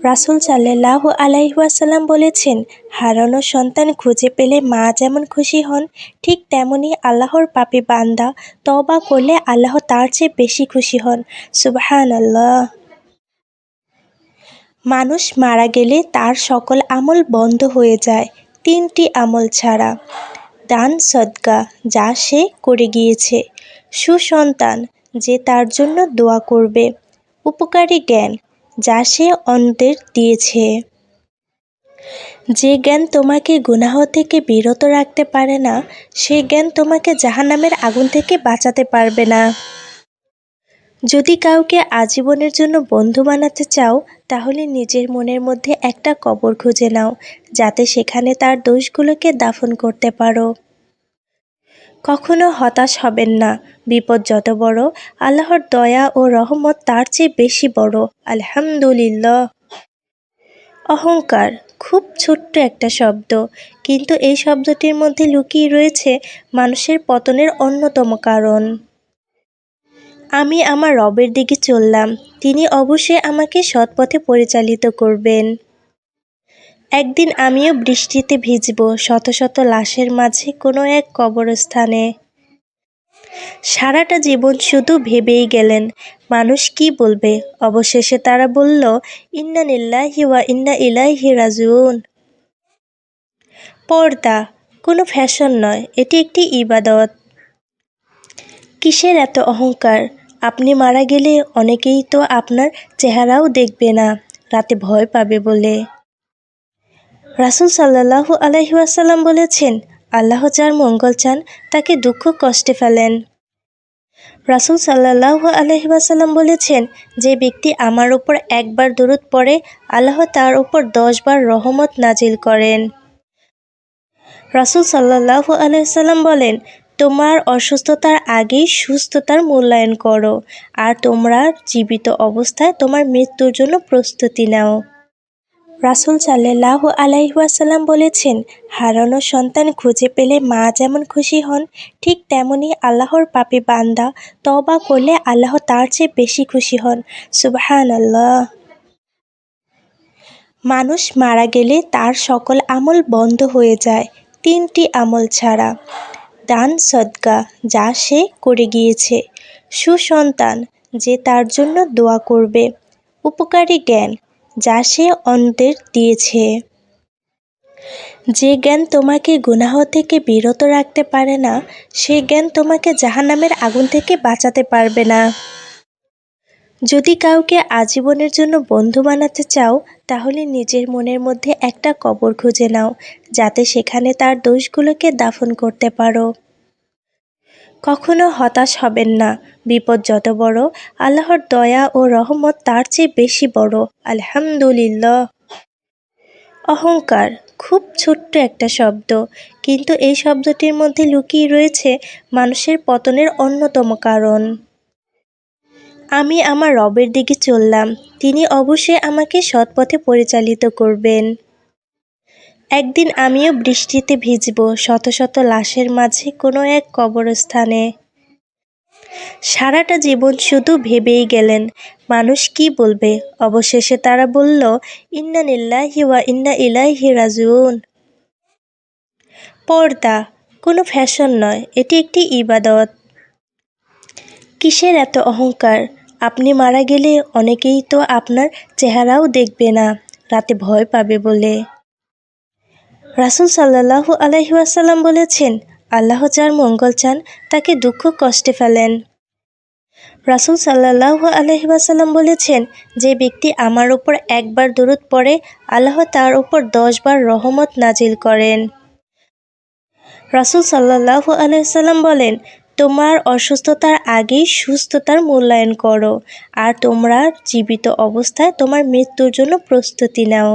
রাসূল সাল্লাল্লাহু আলাইহি ওয়াসাল্লাম বলেছেন, হারানো সন্তান খুঁজে পেলে মা যেমন খুশি হন, ঠিক তেমনি আল্লাহর পাপী বান্দা তওবা করলে আল্লাহ তার চেয়ে বেশি খুশি হন। সুবহানাল্লাহ। মানুষ মারা গেলে তার সকল আমল বন্ধ হয়ে যায়, তিনটি আমল ছাড়া: দান সদকা যা সে করে গিয়েছে, সুসন্তান যে তার জন্য দোয়া করবে, উপকারী জ্ঞান যা সে অন্যদের দিয়েছে। যে জ্ঞান তোমাকে গুনাহ থেকে বিরত রাখতে পারে না, সে জ্ঞান তোমাকে জাহান্নামের আগুন থেকে বাঁচাতে পারবে না। যদি কাউকে আজীবনের জন্য বন্ধু বানাতে চাও, তাহলে নিজের মনের মধ্যে একটা কবর খুঁজে নাও, যাতে সেখানে তার দোষগুলোকে দাফন করতে পারো। কখনো হতাশ হবেন না। বিপদ যত বড়, আল্লাহর দয়া ও রহমত তার চেয়ে বেশি বড়। আলহামদুলিল্লাহ। অহংকার খুব ছোট্ট একটা শব্দ, কিন্তু এই শব্দটির মধ্যে লুকিয়ে রয়েছে মানুষের পতনের অন্যতম কারণ। আমি আমার রবের দিকে চললাম, তিনি অবশ্যই আমাকে সৎপথে পরিচালিত করবেন। একদিন আমিও বৃষ্টিতে ভিজব, শত শত লাশের মাঝে কোনো এক কবরস্থানে। সারাটা জীবন শুধু ভেবেই গেলেন, মানুষ কি বলবে। অবশেষে তারা বলল, ইন্না লিল্লাহি ওয়া ইন্না ইলাইহি রাজিউন। পর্দা কোনো ফ্যাশন নয়, এটি একটি ইবাদত। কিসের এত অহংকার? আপনি মারা গেলে অনেকেই তো আপনার চেহারাও দেখবে না, রাতে ভয় পাবে বলে। রাসূল সাল্লাল্লাহু আলাইহি ওয়াসাল্লাম বলেছেন, আল্লাহ যার মঙ্গল চান তাকে দুঃখ কষ্টে ফেলেন। রাসূল সাল্লাল্লাহু আলাইহি ওয়াসাল্লাম বলেছেন, যে ব্যক্তি আমার উপর একবার দরুদ পড়ে, আল্লাহ তার উপর 10 বার রহমত নাজিল করেন। রাসূল সাল্লাল্লাহু আলাইহি ওয়াসাল্লাম বলেন, তোমার অসুস্থতার আগেই সুস্থতার মূল্যায়ন করো, আর তোমরা জীবিত অবস্থায় তোমার মৃত্যুর জন্য প্রস্তুতি নাও। রাসূল সাল্লাল্লাহু আলাইহি ওয়াসাল্লাম বলেছেন, হারানো সন্তান খুঁজে পেলে মা যেমন খুশি হন, ঠিক তেমনি আল্লাহর পাপী বান্দা তওবা করলে আল্লাহ তার চেয়ে বেশি খুশি হন। সুবহানাল্লাহ। মানুষ মারা গেলে তার সকল আমল বন্ধ হয়ে যায়, তিনটি আমল ছাড়া: দান সদকা যা সে করে গিয়েছে, সুসন্তান যে তার জন্য দোয়া করবে, উপকারী জ্ঞান যা সে অন্যদের দিয়েছে। যে জ্ঞান তোমাকে গুনাহ থেকে বিরত রাখতে পারে না, সে জ্ঞান তোমাকে জাহান্নামের আগুন থেকে বাঁচাতে পারবে না। যদি কাউকে আজীবনের জন্য বন্ধু বানাতে চাও, তাহলে নিজের মনের মধ্যে একটা কবর খুঁজে নাও, যাতে সেখানে তার দোষগুলোকে দাফন করতে পারো। কখনো হতাশ হবেন না। বিপদ যত বড়, আল্লাহর দয়া ও রহমত তার চেয়ে বেশি বড়। আলহামদুলিল্লাহ। অহংকার খুব ছোট্ট একটা শব্দ, কিন্তু এই শব্দটির মধ্যে লুকিয়ে রয়েছে মানুষের পতনের অন্যতম কারণ। আমি আমার রবের দিকে চললাম, তিনি অবশ্যই আমাকে সৎপথে পরিচালিত করবেন। একদিন আমিও বৃষ্টিতে ভিজব, শত শত লাশের মাঝে কোনো এক কবরস্থানে। সারাটা জীবন শুধু ভেবেই গেলেন, মানুষ কি বলবে। অবশেষে তারা বলল, ইন্না লিল্লাহি ওয়া ইন্না ইলাইহি রাজিউন। পর্দা কোনো ফ্যাশন নয়, এটি একটি ইবাদত। কিসের এত অহংকার? আপনি মারা গেলে অনেকেই তো আপনার চেহারাও দেখবে না, রাতে ভয় পাবে বলে। রাসূল সাল্লাল্লাহু আলাইহি ওয়াসাল্লাম বলেছেন, আল্লাহ যার মঙ্গল চান তাকে দুঃখ কষ্টে ফেলেন। রাসূল সাল্লাল্লাহু আলাইহি ওয়াসাল্লাম বলেছেন, যে ব্যক্তি আমার উপর একবার দরুদ পড়ে, আল্লাহ তার উপর 10 বার রহমত নাজিল করেন। রাসূল সাল্লাল্লাহু আলাইহি ওয়াসাল্লাম বলেন, তোমার অসুস্থতার আগেই সুস্থতার মূল্যায়ন করো, আর তোমরা জীবিত অবস্থায় তোমার মৃত্যুর জন্য প্রস্তুতি নাও।